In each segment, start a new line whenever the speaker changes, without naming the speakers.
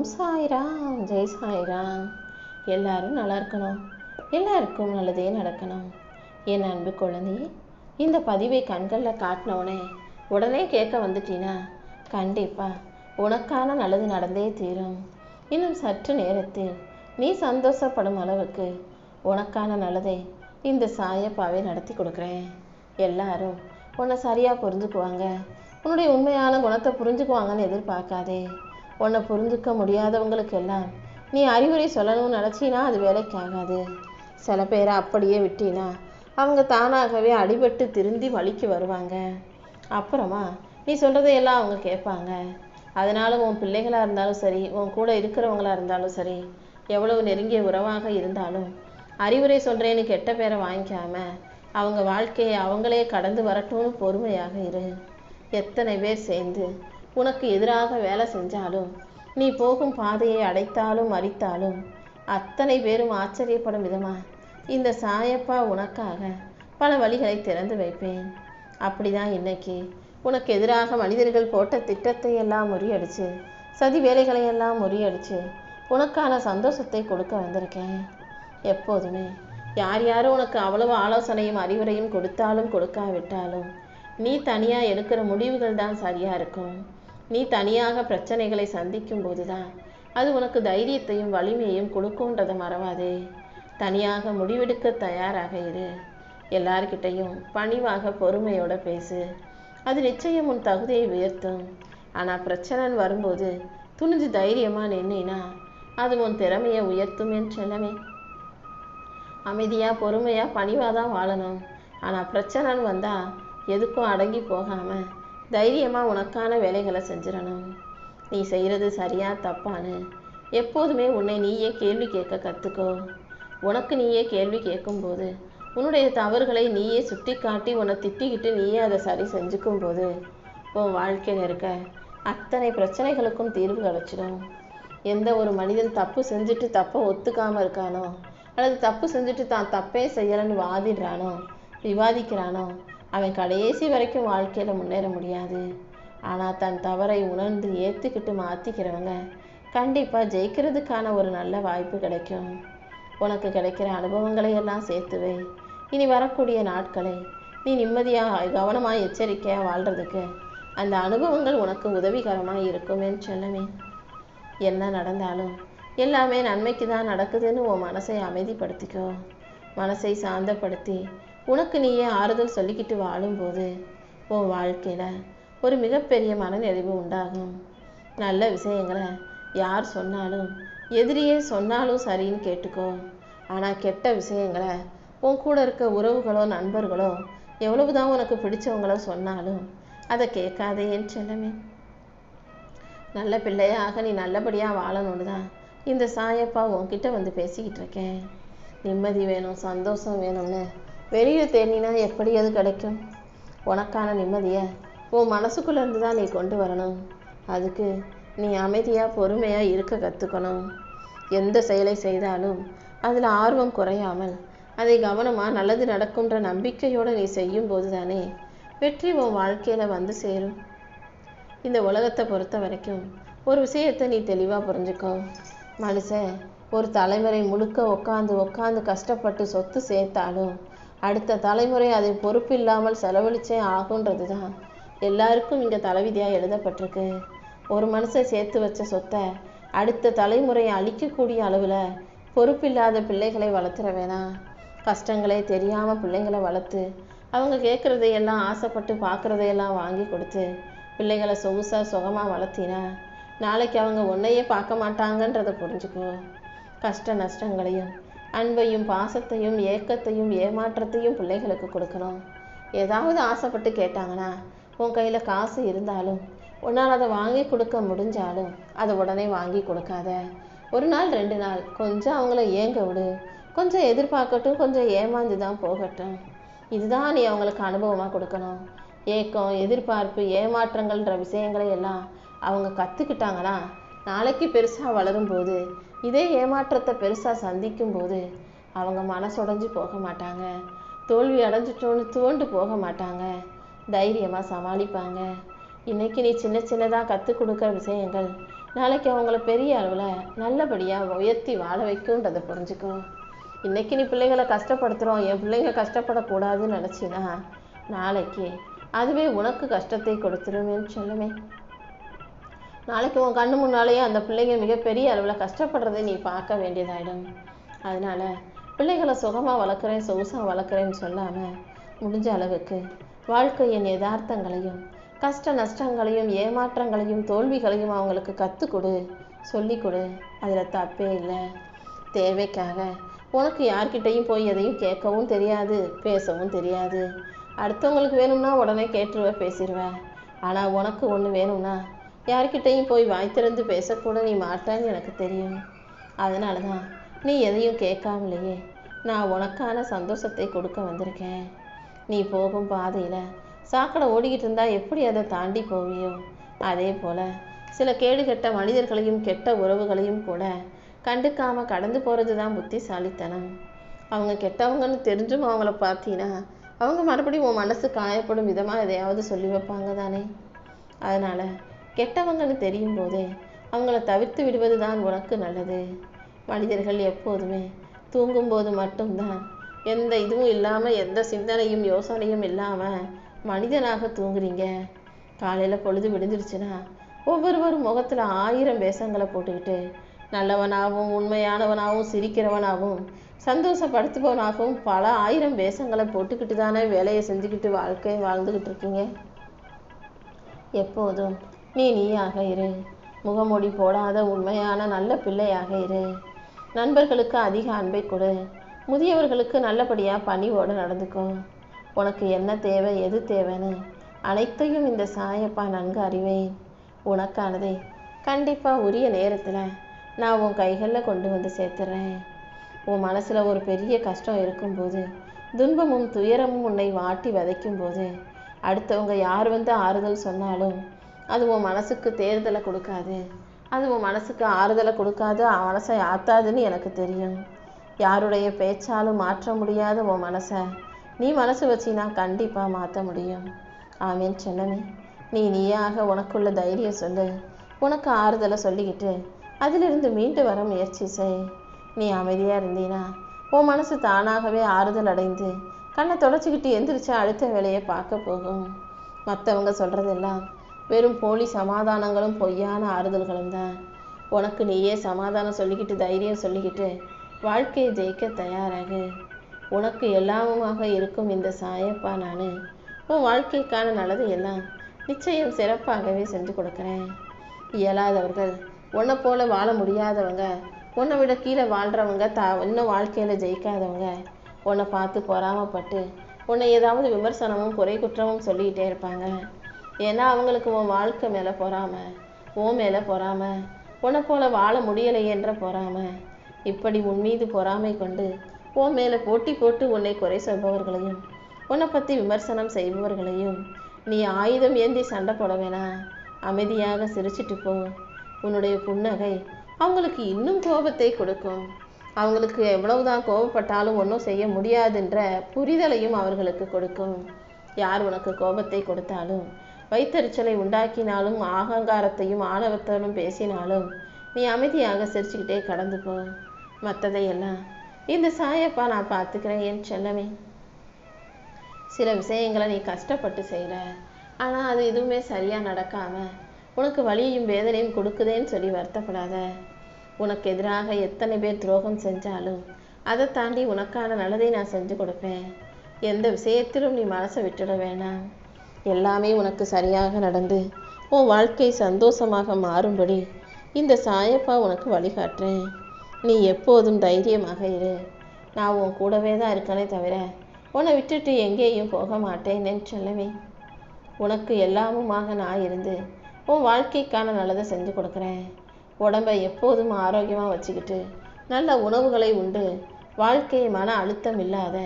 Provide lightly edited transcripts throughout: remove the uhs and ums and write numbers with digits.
ஓம் சாய்ராம், ஜெய் சாய்ராம். எல்லாரும் நல்லா இருக்கணும், எல்லாருக்கும் நல்லதே நடக்கணும். என் அன்பு குழந்தையே, இந்த பதிவை கண்களில் காட்டினவுடனே உடனே கேட்க வந்துட்டீன்னா கண்டிப்பா உனக்கான நல்லது நடந்தே தீரும். இன்னும் சற்று நேரத்தில் நீ சந்தோஷப்படும் அளவுக்கு உனக்கான நல்லதை இந்த சாயப்பாவை நடத்தி கொடுக்குறேன். எல்லாரும் உன்னை சரியாக புரிஞ்சுக்குவாங்க, உன்னுடைய உண்மையான குணத்தை புரிஞ்சுக்குவாங்கன்னு எதிர்பார்க்காதே. உன்னை புரிஞ்சுக்க முடியாதவங்களுக்கு எல்லாம் நீ அறிவுரை சொல்லணும்னு நினச்சினா அது வேலைக்கு ஆகாது. சில பேரை அப்படியே விட்டினா அவங்க தானாகவே அடிபட்டு திருந்தி வழிக்கு வருவாங்க. அப்புறமா நீ சொல்கிறதையெல்லாம் அவங்க கேட்பாங்க. அதனால உன் பிள்ளைகளாக இருந்தாலும் சரி, உன் கூட இருக்கிறவங்களா இருந்தாலும் சரி, எவ்வளவு நெருங்கிய உறவாக இருந்தாலும் அறிவுரை சொல்கிறேன்னு கெட்ட பேரை வாங்கிக்காம அவங்க வாழ்க்கையை அவங்களே கடந்து வரட்டும்னு பொறுமையாக இரு. எத்தனை பேர் சேர்ந்து உனக்கு எதிராக வேலை செஞ்சாலும், நீ போகும் பாதையை அடைத்தாலும் மறித்தாலும் அத்தனை பேரும் ஆச்சரியப்படும் விதமா இந்த சாயப்பா உனக்காக பல வழிகளை திறந்து வைப்பேன். அப்படிதான் இன்னைக்கு உனக்கு எதிராக மனிதர்கள் போட்ட திட்டத்தை எல்லாம் முறியடிச்சு, சதி வேலைகளை எல்லாம் முறியடிச்சு உனக்கான சந்தோஷத்தை கொடுக்க வந்திருக்கேன். எப்போதுமே யார் யாரும் உனக்கு அவ்வளவு ஆலோசனையும் அறிவுரையும் கொடுத்தாலும் கொடுக்காவிட்டாலும் நீ தனியாக எடுக்கிற முடிவுகள் தான் சரியாக இருக்கும். நீ தனியாக பிரச்சனைகளை சந்திக்கும் போது தான் அது உனக்கு தைரியத்தையும் வலிமையையும் கொடுக்கும்ன்றதை மறவாதே. தனியாக முடிவெடுக்க தயாராக இரு. எல்லார்கிட்டையும் பணிவாக பொறுமையோட பேசு. அது நிச்சயம் உன் தகுதியை உயர்த்தும். ஆனால் பிரச்சனைன்னு வரும்போது துணிஞ்சு தைரியமாக நின்னா அது உன் திறமையை உயர்த்தும் என் செல்லமே. அமைதியாக பொறுமையாக பணிவாக தான் வாழணும். ஆனால் பிரச்சனைன்னு வந்தால் எதுக்கும் அடங்கி போகாமல் தைரியமாக உனக்கான வேலைகளை செஞ்சிடணும். நீ செய்கிறது சரியா தப்பான்னு எப்போதுமே உன்னை நீயே கேள்வி கேட்க கற்றுக்கோ. உனக்கு நீயே கேள்வி கேட்கும்போது, உன்னுடைய தவறுகளை நீயே சுட்டி காட்டி உன்னை திட்டிக்கிட்டு நீயே அதை சரி செஞ்சுக்கும் போது உன் வாழ்க்கையில் இருக்க அத்தனை பிரச்சனைகளுக்கும் தீர்வு கிடைச்சிடும். எந்த ஒரு மனிதன் தப்பு செஞ்சுட்டு தப்பை ஒத்துக்காமல் இருக்கானோ, அல்லது தப்பு செஞ்சுட்டு தான் தப்பே செய்யலைன்னு வாதிடுறானோ, விவாதிக்கிறானோ, அவன் கடைசி வரைக்கும் வாழ்க்கையில் முன்னேற முடியாது. ஆனால் தன் தவறை உணர்ந்து ஏற்றுக்கிட்டு மாற்றிக்கிறவங்க கண்டிப்பாக ஜெயிக்கிறதுக்கான ஒரு நல்ல வாய்ப்பு கிடைக்கும். உனக்கு கிடைக்கிற அனுபவங்களை எல்லாம் சேர்த்துவை. இனி வரக்கூடிய நாட்களை நீ நிம்மதியாக கவனமாக எச்சரிக்கையாக வாழ்கிறதுக்கு அந்த அனுபவங்கள் உனக்கு உதவிகரமாக இருக்குமே செல்லமே. என்ன நடந்தாலும் எல்லாமே நன்மைக்கு தான் நடக்குதுன்னு உன் மனசை அமைதிப்படுத்திக்கோ. மனசை சாந்தப்படுத்தி உனக்கு நீயே ஆறுதல் சொல்லிக்கிட்டு வாழும்போது உன் வாழ்க்கையில் ஒரு மிகப்பெரிய மனநிறைவு உண்டாகும். நல்ல விஷயங்களை யார் சொன்னாலும், எதிரியே சொன்னாலும் சரின்னு கேட்டுக்கோ. ஆனால் கெட்ட விஷயங்களை உன் கூட இருக்க உறவுகளோ நண்பர்களோ எவ்வளவுதான் உனக்கு பிடிச்சவங்களோ சொன்னாலும் அதை கேட்காதே என் செல்லமே. நல்ல பிள்ளையாக நீ நல்லபடியாக வாழணும்னு தான் இந்த சாயப்பா உன்கிட்ட வந்து பேசிக்கிட்டு இருக்கேன். நிம்மதி வேணும், சந்தோஷம் வேணும்னு வெளியில் தேடினா எப்படி அது கிடைக்கும்? உனக்கான நிம்மதியை உன் மனசுக்குள்ளேருந்து தான் நீ கொண்டு வரணும். அதுக்கு நீ அமைதியாக பொறுமையாக இருக்க கற்றுக்கணும். எந்த செயலை செய்தாலும் அதில் ஆர்வம் குறையாமல் அதை கவனமாக நல்லது நடக்கும்ன்ற நம்பிக்கையோடு நீ செய்யும்போது தானே வெற்றி உன் வாழ்க்கையில் வந்து சேரும். இந்த உலகத்தை பொறுத்த வரைக்கும் ஒரு விஷயத்தை நீ தெளிவாக புரிஞ்சுக்கோ. மனுஷன் ஒரு தலைமுறை முழுக்க உட்காந்து கஷ்டப்பட்டு சொத்து சேர்த்தாலும் அடுத்த தலைமுறை அதை பொறுப்பில்லாமல் செலவழிச்சே ஆகுன்றது தான் எல்லாருக்கும் இங்கே தலைவிதியாக எழுதப்பட்டிருக்கு. ஒரு மனுஷன் சேர்த்து வச்ச சொத்தை அடுத்த தலைமுறையை அழிக்கக்கூடிய அளவில் பொறுப்பில்லாத பிள்ளைகளை வளர்த்துற வேணாம். கஷ்டங்களே தெரியாமல் பிள்ளைங்களை வளர்த்து அவங்க கேட்குறதையெல்லாம் ஆசைப்பட்டு பார்க்குறதையெல்லாம் வாங்கி கொடுத்து பிள்ளைகளை சொகுசாக சுகமாக வளர்த்தினா நாளைக்கு அவங்க ஒன்றையே பார்க்க மாட்டாங்கன்றதை புரிஞ்சுக்கோ. கஷ்ட நஷ்டங்களையும் அன்பையும் பாசத்தையும் ஏக்கத்தையும் ஏமாற்றத்தையும் பிள்ளைகளுக்கு கொடுக்கணும். ஏதாவது ஆசைப்பட்டு கேட்டாங்கன்னா உன் கையில் காசு இருந்தாலும் உன்னால் அதை வாங்கி கொடுக்க முடிஞ்சாலும் அதை உடனே வாங்கி கொடுக்காத. ஒரு நாள் 2 நாள் கொஞ்சம் அவங்கள ஏங்க விடு. கொஞ்சம் எதிர்பார்க்கட்டும், கொஞ்சம் ஏமாந்து தான் போகட்டும். இதுதான் நீ அவங்களுக்கு அனுபவமாக கொடுக்கணும். ஏக்கம், எதிர்பார்ப்பு, ஏமாற்றங்கள்ன்ற விஷயங்களை எல்லாம் அவங்க கற்றுக்கிட்டாங்கன்னா நாளைக்கு பெருசாக வளரும்போது இதே ஏமாற்றத்தை பெருசாக சந்திக்கும் போது அவங்க மனசுடைஞ்சு போக மாட்டாங்க. தோல்வி அடைஞ்சிட்டோன்னு துவண்டு போக மாட்டாங்க. தைரியமாக சமாளிப்பாங்க. இன்னைக்கு நீ சின்னதாக கற்றுக் கொடுக்குற விஷயங்கள் நாளைக்கு அவங்கள பெரிய அளவில் நல்லபடியாக உயர்த்தி வாழ வைக்கும்ன்றதை புரிஞ்சுக்கோ. இன்னைக்கு நீ பிள்ளைங்களை கஷ்டப்படுத்துகிறோம், என் பிள்ளைங்க கஷ்டப்படக்கூடாதுன்னு நினச்சினா நாளைக்கு அதுவே உனக்கு கஷ்டத்தை கொடுத்துருமேன்னு சொல்லுமே. நாளைக்கு உன் கண்ணு முன்னாலேயே அந்த பிள்ளைங்க மிகப்பெரிய அளவில் கஷ்டப்படுறதை நீ பார்க்க வேண்டியதாயிடும். அதனால பிள்ளைகளை சுகமாக வளர்க்குறேன் சொகுசாக வளர்க்குறேன்னு சொல்லாமல் முடிஞ்ச அளவுக்கு வாழ்க்கையின் யதார்த்தங்களையும் கஷ்ட நஷ்டங்களையும் ஏமாற்றங்களையும் தோல்விகளையும் அவங்களுக்கு கற்றுக் கொடு, சொல்லிக் கொடு. அதில் தப்பே இல்லை. தேவைக்காக உனக்கு யார்கிட்டையும் போய் எதையும் கேட்கவும் தெரியாது, பேசவும் தெரியாது. அடுத்தவங்களுக்கு வேணும்னா உடனே கேட்டுருவ, பேசிடுவ. ஆனால் உனக்கு ஒன்று வேணும்னா யார்கிட்டையும் போய் வாய் திறந்து பேசக்கூட நீ மாட்டான்னு எனக்கு தெரியும். அதனால தான் நீ எதையும் கேட்காமலேயே நான் உனக்கான சந்தோஷத்தை கொடுக்க வந்திருக்கேன். நீ போகும் பாதையில் சாக்கடை ஓடிக்கிட்டு இருந்தா எப்படி அதை தாண்டி போவியோ, அதே போல் சில கேடுகெட்ட மனிதர்களையும் கெட்ட உறவுகளையும் கூட கண்டுக்காமல் கடந்து போகிறது தான் புத்திசாலித்தனம். அவங்க கெட்டவங்கன்னு தெரிஞ்சும் அவங்கள பார்த்தீங்கன்னா அவங்க மறுபடியும் உன் மனசு காயப்படும் விதமாக எதையாவது சொல்லி வைப்பாங்க தானே. அதனால் கெட்டவங்கன்னு தெரியும் போதே அவங்கள தவிர்த்து விடுவது தான் உனக்கு நல்லது. மனிதர்கள் எப்போதுமே தூங்கும்போது மட்டும்தான் எந்த இதுவும் இல்லாமல் எந்த சிந்தனையும் யோசனையும் இல்லாமல் மனிதனாக தூங்குறீங்க. காலையில் பொழுது விடுந்துருச்சுன்னா ஒவ்வொருவரும் முகத்தில் 1000 வேஷங்களை போட்டுக்கிட்டு நல்லவனாகவும் உண்மையானவனாகவும் சிரிக்கிறவனாகவும் சந்தோஷப்படுத்துபவனாகவும் பல 1000 வேஷங்களை போட்டுக்கிட்டு தானே வேலையை செஞ்சுக்கிட்டு வாழ்க்கையை வாழ்ந்துக்கிட்டு இருக்கீங்க. எப்போதும் நீ நீயாக இரு. முகமூடி போடாத உண்மையான நல்ல பிள்ளையாக இரு. நண்பர்களுக்கு அதிக அன்பை கொடு. முதியவர்களுக்கு நல்லபடியாக பணிவோடு நடந்துக்கோ. உனக்கு என்ன தேவை எது தேவைன்னு அனைத்தையும் இந்த சாயப்பா நன்கு அறிவேன். உனக்கானதை கண்டிப்பாக உரிய நேரத்தில் நான் உன் கைகளில் கொண்டு வந்து சேர்த்துறேன். உன் மனசில் ஒரு பெரிய கஷ்டம் இருக்கும்போது, துன்பமும் துயரமும் உன்னை வாட்டி விதைக்கும் போது அடுத்தவங்க யார் வந்து ஆறுதல் சொன்னாலும் அது உன் மனசுக்கு தேர்தலை கொடுக்காது, அது உன் மனசுக்கு ஆறுதலை கொடுக்காது, மனசை ஆத்தாதுன்னு எனக்கு தெரியும். யாருடைய பேச்சாலும் மாற்ற முடியாத உன் மனசை நீ மனசு வச்சினா கண்டிப்பாக மாற்ற முடியும். ஆமீன் செல்லமே. நீ நீயாக உனக்குள்ள தைரியம் சொல்லு. உனக்கு ஆறுதலை சொல்லிக்கிட்டு அதிலிருந்து மீண்டு வர முயற்சி செய். நீ அமைதியாக இருந்தீனா உன் மனசு தானாகவே ஆறுதல் அடைந்து கண்ணை தொடச்சிக்கிட்டு எந்திரிச்சா அடுத்த வேலையை பார்க்க போகும். மற்றவங்க சொல்கிறதெல்லாம் வெறும் போலி சமாதானங்களும் பொய்யான ஆறுதல்களும் தான். உனக்கு நீயே சமாதானம் சொல்லிக்கிட்டு தைரியம் சொல்லிக்கிட்டு வாழ்க்கையை ஜெயிக்க தயாராகு. உனக்கு எல்லாமுமாக இருக்கும் இந்த சாயப்பா நான் உன் வாழ்க்கைக்கான நல்லது எல்லாம் நிச்சயம் சிறப்பாகவே செஞ்சு கொடுக்குறேன். இயலாதவர்கள், உன்னை போல வாழ முடியாதவங்க, உன்னை விட கீழே வாழ்கிறவங்க, இன்னும் வாழ்க்கையில் ஜெயிக்காதவங்க உன்னை பார்த்து பொறாமப்பட்டு உன்னை ஏதாவது விமர்சனமும் குறை குற்றமும் சொல்லிக்கிட்டே இருப்பாங்க. ஏன்னா அவங்களுக்கு உன் வாழ்க்கை மேலே பொறாமை, உன் மேலே பொறாமை, உன்னை போல வாழ முடியலையென்ற பொறாமை. இப்படி உன் மீது பொறாமை கொண்டு உன் மேலே போட்டி போட்டு உன்னை குறை சொல்பவர்களையும் உன்னை பற்றி விமர்சனம் செய்பவர்களையும் நீ ஆயுதம் ஏந்தி சண்டை போட வேணாம். அமைதியாக சிரிச்சிட்டு போ. உன்னுடைய புன்னகை அவங்களுக்கு இன்னும் கோபத்தை கொடுக்கும். அவங்களுக்கு எவ்வளவுதான் கோபப்பட்டாலும் ஒன்றும் செய்ய முடியாதுன்ற புரிதலையும் அவர்களுக்கு கொடுக்கும். யார் உனக்கு கோபத்தை கொடுத்தாலும் வைத்தறிச்சலை உண்டாக்கினாலும் அகங்காரத்தையும் ஆணவத்தோடும் பேசினாலும் நீ அமைதியாக சிரிச்சுக்கிட்டே கடந்து போ. மற்றதையெல்லாம் இந்த சாயப்பா நான் பார்த்துக்கிறேன் என் செல்லமே. சில விஷயங்களை நீ கஷ்டப்பட்டு செய்கிற, ஆனால் அது எதுவுமே சரியாக நடக்காமல் உனக்கு வலியையும் வேதனையும் கொடுக்குதேன்னு சொல்லி வருத்தப்படாத. உனக்கு எதிராக எத்தனை பேர் துரோகம் செஞ்சாலும் அதை தாண்டி உனக்கான நல்லதை நான் செஞ்சு கொடுப்பேன். எந்த விஷயத்திலும் நீ மனசை விட்டுட வேணாம். எல்லாமே உனக்கு சரியாக நடந்து உன் வாழ்க்கை சந்தோஷமாக மாறும்படி இந்த சாயப்பா உனக்கு வழிகாட்டுறேன். நீ எப்போதும் தைரியமாக இரு. நான் உன் கூடவே தான் இருக்கனே தவிர உன்னை விட்டுட்டு எங்கேயும் போக மாட்டேன் என் செல்லமே. உனக்கு எல்லாமுமாக நான் இருந்து உன் வாழ்க்கைக்கான நல்லதை செஞ்சு கொடுக்குறேன். உடம்பை எப்போதும் ஆரோக்கியமாக வச்சுக்கிட்டு நல்ல உணவுகளை உண்டு வாழ்க்கையை மன அழுத்தம் இல்லாத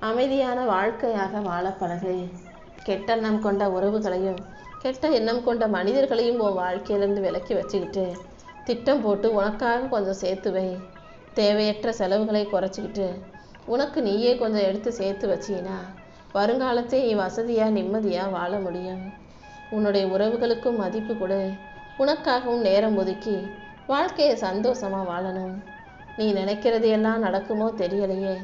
அமைதியான வாழ்க்கையாக வாழ பழகு. கெட்ட எண்ணம் கொண்ட உறவுகளையும் கெட்ட எண்ணம் கொண்ட மனிதர்களையும் உன் வாழ்க்கையிலேருந்து விலக்கி வச்சுக்கிட்டு திட்டம் போட்டு உனக்காக கொஞ்சம் சேர்த்து வை. தேவையற்ற செலவுகளை குறைச்சிக்கிட்டு உனக்கு நீயே கொஞ்சம் எடுத்து சேர்த்து வச்சினா வருங்காலத்தை நீ வசதியாக நிம்மதியாக வாழ முடியும். உன்னுடைய உறவுகளுக்கும் மதிப்பு கொடு. உனக்காகவும் நேரம் ஒதுக்கி வாழ்க்கையை சந்தோஷமா வாழணும். நீ நினைக்கிறது எல்லாம் நடக்குமோ தெரியலையே,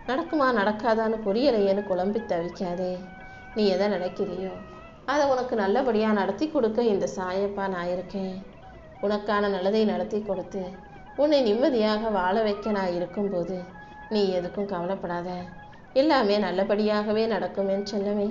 நடக்குமா நடக்காதான்னு புரியலையேன்னு குழம்பி தவிக்காதே. நீ எதை நினைக்கிறியோ அதை உனக்கு நல்லபடியாக நடத்தி கொடுக்க இந்த சாயப்பா நான் இருக்கேன். உனக்கான நல்லதை நடத்தி கொடுத்து உன்னை நிம்மதியாக வாழ வைக்க நான் இருக்கும்போது நீ எதுக்கும் கவலைப்படாத. எல்லாமே நல்லபடியாகவே நடக்கும் என் செல்லமே.